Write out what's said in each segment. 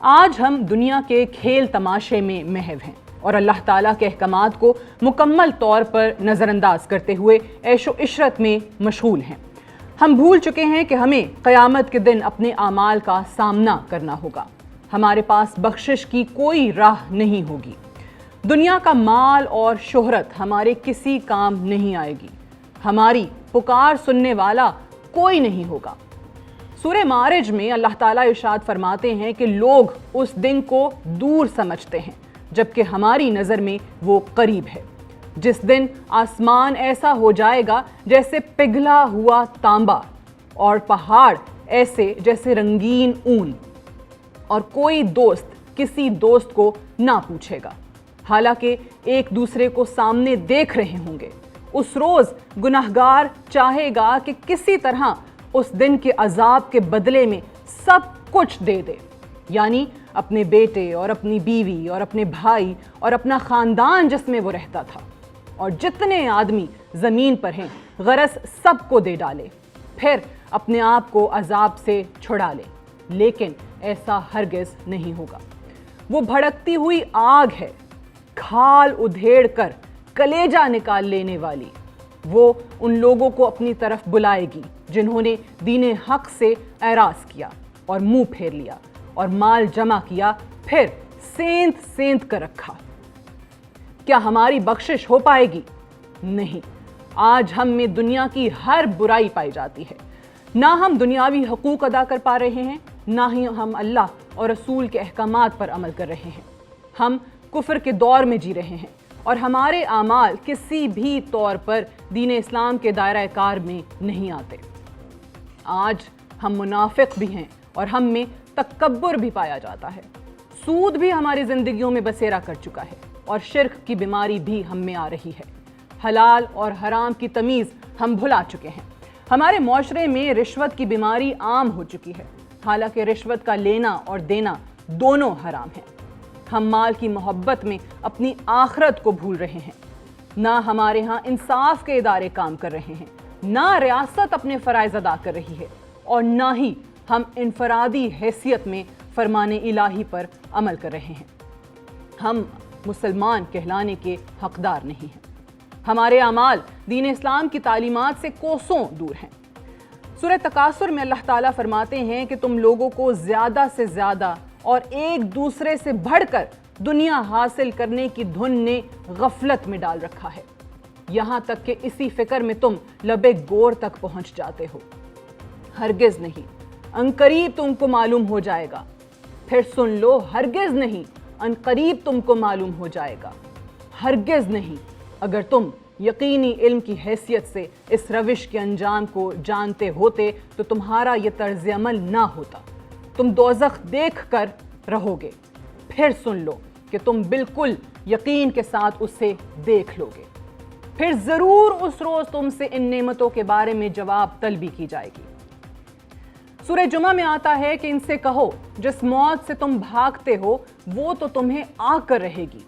آج ہم دنیا کے کھیل تماشے میں محو ہیں اور اللہ تعالیٰ کے احکامات کو مکمل طور پر نظر انداز کرتے ہوئے عیش و عشرت میں مشغول ہیں۔ ہم بھول چکے ہیں کہ ہمیں قیامت کے دن اپنے اعمال کا سامنا کرنا ہوگا۔ ہمارے پاس بخشش کی کوئی راہ نہیں ہوگی۔ دنیا کا مال اور شہرت ہمارے کسی کام نہیں آئے گی۔ ہماری پکار سننے والا کوئی نہیں ہوگا۔ سورہ معارج میں اللہ تعالیٰ ارشاد فرماتے ہیں کہ لوگ اس دن کو دور سمجھتے ہیں جبکہ ہماری نظر میں وہ قریب ہے، جس دن آسمان ایسا ہو جائے گا جیسے پگھلا ہوا تانبا اور پہاڑ ایسے جیسے رنگین اون، اور کوئی دوست کسی دوست کو نہ پوچھے گا، حالانکہ ایک دوسرے کو سامنے دیکھ رہے ہوں گے۔ اس روز گناہگار چاہے گا کہ کسی طرح اس دن کے عذاب کے بدلے میں سب کچھ دے دے، یعنی اپنے بیٹے اور اپنی بیوی اور اپنے بھائی اور اپنا خاندان جس میں وہ رہتا تھا، اور جتنے آدمی زمین پر ہیں غرض سب کو دے ڈالے، پھر اپنے آپ کو عذاب سے چھڑا لے۔ لیکن ایسا ہرگز نہیں ہوگا۔ وہ بھڑکتی ہوئی آگ ہے، کھال ادھیڑ کر کلیجہ نکال لینے والی۔ وہ ان لوگوں کو اپنی طرف بلائے گی جنہوں نے دین حق سے اعراض کیا اور منہ پھیر لیا اور مال جمع کیا، پھر سینت سینت کر رکھا۔ کیا ہماری بخشش ہو پائے گی؟ نہیں۔ آج ہم میں دنیا کی ہر برائی پائی جاتی ہے۔ نہ ہم دنیاوی حقوق ادا کر پا رہے ہیں، نہ ہی ہم اللہ اور رسول کے احکامات پر عمل کر رہے ہیں۔ ہم کفر کے دور میں جی رہے ہیں اور ہمارے اعمال کسی بھی طور پر دین اسلام کے دائرہ کار میں نہیں آتے۔ آج ہم منافق بھی ہیں اور ہم میں تکبر بھی پایا جاتا ہے۔ سود بھی ہماری زندگیوں میں بسیرا کر چکا ہے اور شرک کی بیماری بھی ہم میں آ رہی ہے۔ حلال اور حرام کی تمیز ہم بھلا چکے ہیں۔ ہمارے معاشرے میں رشوت کی بیماری عام ہو چکی ہے، حالانکہ رشوت کا لینا اور دینا دونوں حرام ہیں۔ ہم مال کی محبت میں اپنی آخرت کو بھول رہے ہیں۔ نہ ہمارے ہاں انصاف کے ادارے کام کر رہے ہیں، نہ ریاست اپنے فرائض ادا کر رہی ہے، اور نہ ہی ہم انفرادی حیثیت میں فرمان الہی پر عمل کر رہے ہیں۔ ہم مسلمان کہلانے کے حقدار نہیں ہیں۔ ہمارے اعمال دین اسلام کی تعلیمات سے کوسوں دور ہیں۔ سورہ تکاثر میں اللہ تعالیٰ فرماتے ہیں کہ تم لوگوں کو زیادہ سے زیادہ اور ایک دوسرے سے بڑھ کر دنیا حاصل کرنے کی دھن نے غفلت میں ڈال رکھا ہے، یہاں تک کہ اسی فکر میں تم لبے گور تک پہنچ جاتے ہو۔ ہرگز نہیں، عنقریب تم کو معلوم ہو جائے گا۔ پھر سن لو، ہرگز نہیں، عنقریب تم کو معلوم ہو جائے گا۔ ہرگز نہیں، اگر تم یقینی علم کی حیثیت سے اس روش کے انجام کو جانتے ہوتے تو تمہارا یہ طرز عمل نہ ہوتا۔ تم دوزخ دیکھ کر رہو گے، پھر سن لو کہ تم بالکل یقین کے ساتھ اسے دیکھ لو گے، پھر ضرور اس روز تم سے ان نعمتوں کے بارے میں جواب طلبی کی جائے گی۔ سورہ جمعہ میں آتا ہے کہ ان سے کہو جس موت سے تم بھاگتے ہو وہ تو تمہیں آ کر رہے گی،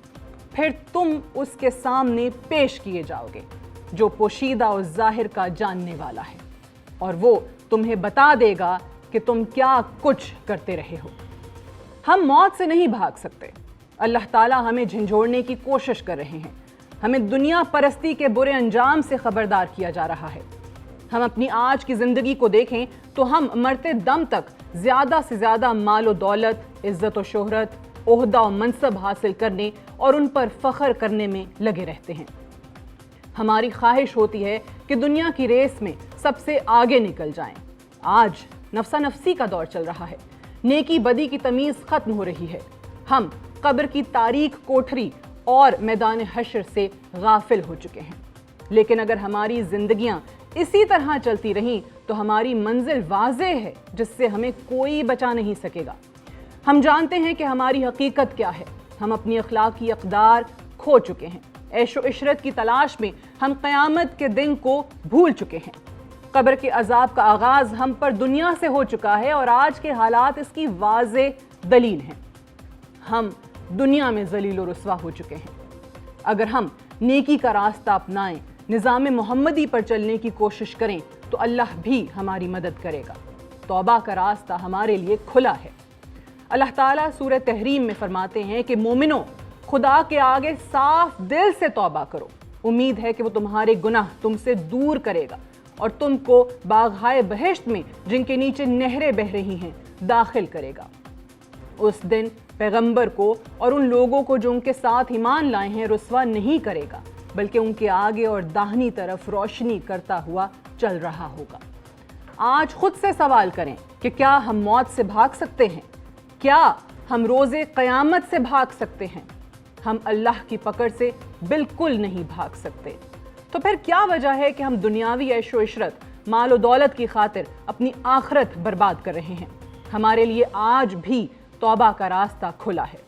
پھر تم اس کے سامنے پیش کیے جاؤ گے جو پوشیدہ اور ظاہر کا جاننے والا ہے، اور وہ تمہیں بتا دے گا کہ تم کیا کچھ کرتے رہے ہو۔ ہم موت سے نہیں بھاگ سکتے۔ اللہ تعالیٰ ہمیں جھنجھوڑنے کی کوشش کر رہے ہیں۔ ہمیں دنیا پرستی کے برے انجام سے خبردار کیا جا رہا ہے۔ ہم اپنی آج کی زندگی کو دیکھیں تو ہم مرتے دم تک زیادہ سے زیادہ مال و دولت، عزت و شہرت، عہدہ و منصب حاصل کرنے اور ان پر فخر کرنے میں لگے رہتے ہیں۔ ہماری خواہش ہوتی ہے کہ دنیا کی ریس میں سب سے آگے نکل جائیں۔ آج نفسا نفسی کا دور چل رہا ہے، نیکی بدی کی تمیز ختم ہو رہی ہے۔ ہم قبر کی تاریک کوٹھری اور میدان حشر سے غافل ہو چکے ہیں۔ لیکن اگر ہماری زندگیاں اسی طرح چلتی رہیں تو ہماری منزل واضح ہے جس سے ہمیں کوئی بچا نہیں سکے گا۔ ہم جانتے ہیں کہ ہماری حقیقت کیا ہے۔ ہم اپنی اخلاقی اقدار کھو چکے ہیں۔ عیش و عشرت کی تلاش میں ہم قیامت کے دن کو بھول چکے ہیں۔ قبر کے عذاب کا آغاز ہم پر دنیا سے ہو چکا ہے اور آج کے حالات اس کی واضح دلیل ہیں۔ ہم دنیا میں ذلیل و رسوا ہو چکے ہیں۔ اگر ہم نیکی کا راستہ اپنائیں، نظام محمدی پر چلنے کی کوشش کریں تو اللہ بھی ہماری مدد کرے گا۔ توبہ کا راستہ ہمارے لیے کھلا ہے۔ اللہ تعالیٰ سورہ تحریم میں فرماتے ہیں کہ مومنوں خدا کے آگے صاف دل سے توبہ کرو، امید ہے کہ وہ تمہارے گناہ تم سے دور کرے گا اور تم کو باغہائے بہشت میں جن کے نیچے نہریں بہہ رہی ہیں داخل کرے گا۔ اس دن پیغمبر کو اور ان لوگوں کو جو ان کے ساتھ ایمان لائے ہیں رسوا نہیں کرے گا، بلکہ ان کے آگے اور داہنی طرف روشنی کرتا ہوا چل رہا ہوگا۔ آج خود سے سوال کریں کہ کیا ہم موت سے بھاگ سکتے ہیں؟ کیا ہم روز قیامت سے بھاگ سکتے ہیں؟ ہم اللہ کی پکڑ سے بالکل نہیں بھاگ سکتے۔ تو پھر کیا وجہ ہے کہ ہم دنیاوی عیش و عشرت، مال و دولت کی خاطر اپنی آخرت برباد کر رہے ہیں؟ ہمارے لیے آج بھی توبہ کا راستہ کھلا ہے۔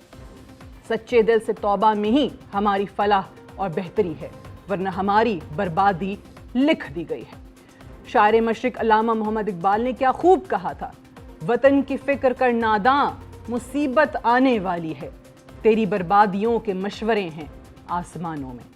سچے دل سے توبہ میں ہی ہماری فلاح اور بہتری ہے، ورنہ ہماری بربادی لکھ دی گئی ہے۔ شاعر مشرق علامہ محمد اقبال نے کیا خوب کہا تھا، وطن کی فکر کر ناداں، مصیبت آنے والی ہے، تیری بربادیوں کے مشورے ہیں آسمانوں میں۔